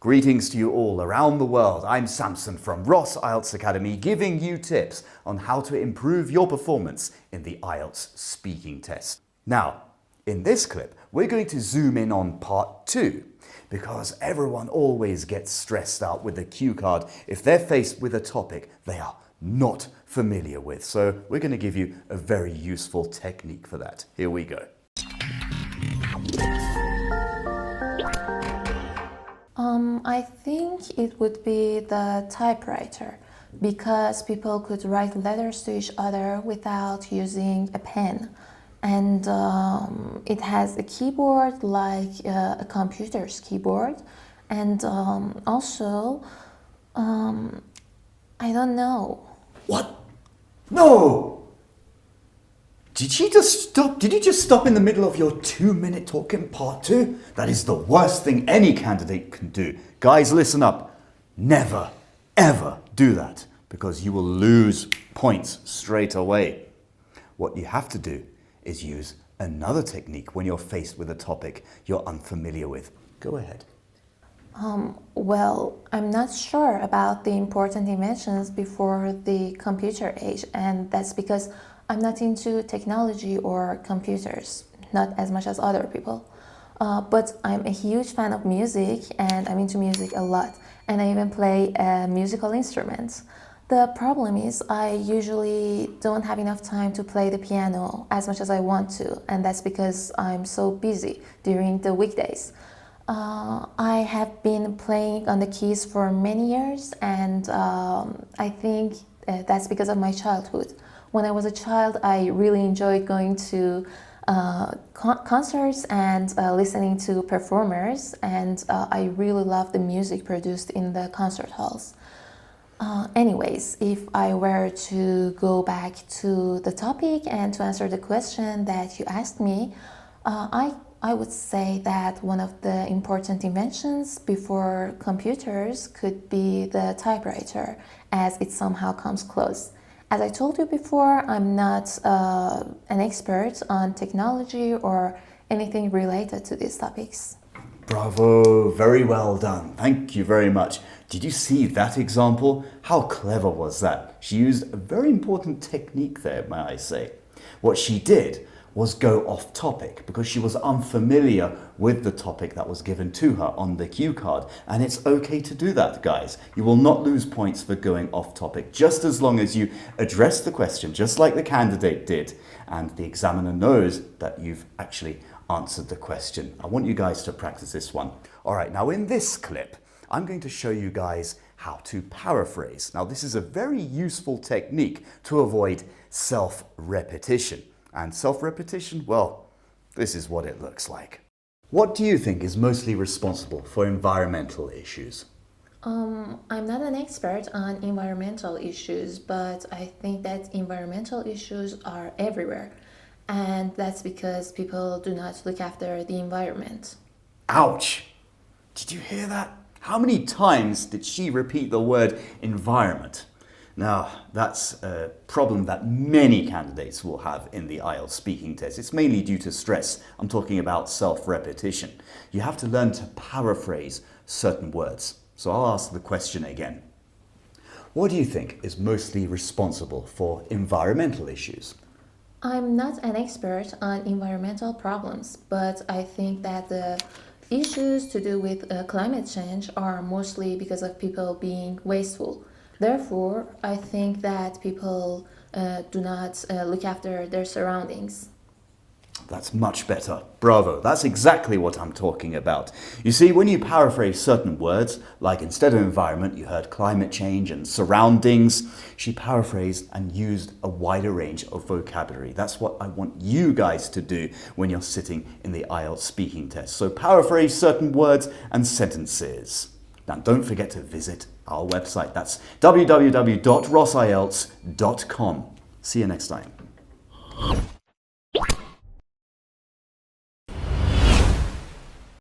Greetings to you all around the world. I'm Samson from Ross IELTS Academy, giving you tips on how to improve your performance in the IELTS speaking test. Now, in this clip, we're going to zoom in on part 2 because everyone always gets stressed out with the cue card if they're faced with a topic they are not familiar with. So we're going to give you a very useful technique for that. Here we go. I think it would be the typewriter because people could write letters to each other without using a pen. And it has a keyboard like a computer's keyboard. And also, I don't know. What? No! Did you just stop in the middle of your 2-minute talk in part 2? That is the worst thing any candidate can do. Guys, listen up. Never, ever do that because you will lose points straight away. What you have to do is use another technique when you're faced with a topic you're unfamiliar with. Go ahead. Well, I'm not sure about the important inventions before the computer age, and that's because I'm not into technology or computers, not as much as other people. But I'm a huge fan of music, and I'm into music a lot, and I even play musical instruments. The problem is I usually don't have enough time to play the piano as much as I want to, and that's because I'm so busy during the weekdays. I have been playing on the keys for many years, and I think that's because of my childhood. When I was a child, I really enjoyed going to concerts and listening to performers, and I really love the music produced in the concert halls. Anyways, if I were to go back to the topic and to answer the question that you asked me, I would say that one of the important inventions before computers could be the typewriter, as it somehow comes close. As I told you before, I'm not an expert on technology or anything related to these topics. Bravo, very well done. Thank you very much. Did you see that example? How clever was that? She used a very important technique there, may I say. What she did was go off topic because she was unfamiliar with the topic that was given to her on the cue card. And it's okay to do that, guys. You will not lose points for going off topic, just as long as you address the question, just like the candidate did, and the examiner knows that you've actually answered the question. I want you guys to practice this one. All right, now in this clip, I'm going to show you guys how to paraphrase. Now, this is a very useful technique to avoid self-repetition. And self-repetition, well, this is what it looks like. What do you think is mostly responsible for environmental issues? I'm not an expert on environmental issues, but I think that environmental issues are everywhere. And that's because people do not look after the environment. Ouch! Did you hear that? How many times did she repeat the word environment? Now, that's a problem that many candidates will have in the IELTS speaking test. It's mainly due to stress. I'm talking about self-repetition. You have to learn to paraphrase certain words. So I'll ask the question again. What do you think is mostly responsible for environmental issues? I'm not an expert on environmental problems, but I think that the issues to do with climate change are mostly because of people being wasteful. Therefore, I think that people do not look after their surroundings. That's much better. Bravo. That's exactly what I'm talking about. You see, when you paraphrase certain words, like instead of environment, you heard climate change and surroundings, she paraphrased and used a wider range of vocabulary. That's what I want you guys to do when you're sitting in the IELTS speaking test. So paraphrase certain words and sentences. Now, don't forget to visit our website. That's www.rossielts.com. See you next time.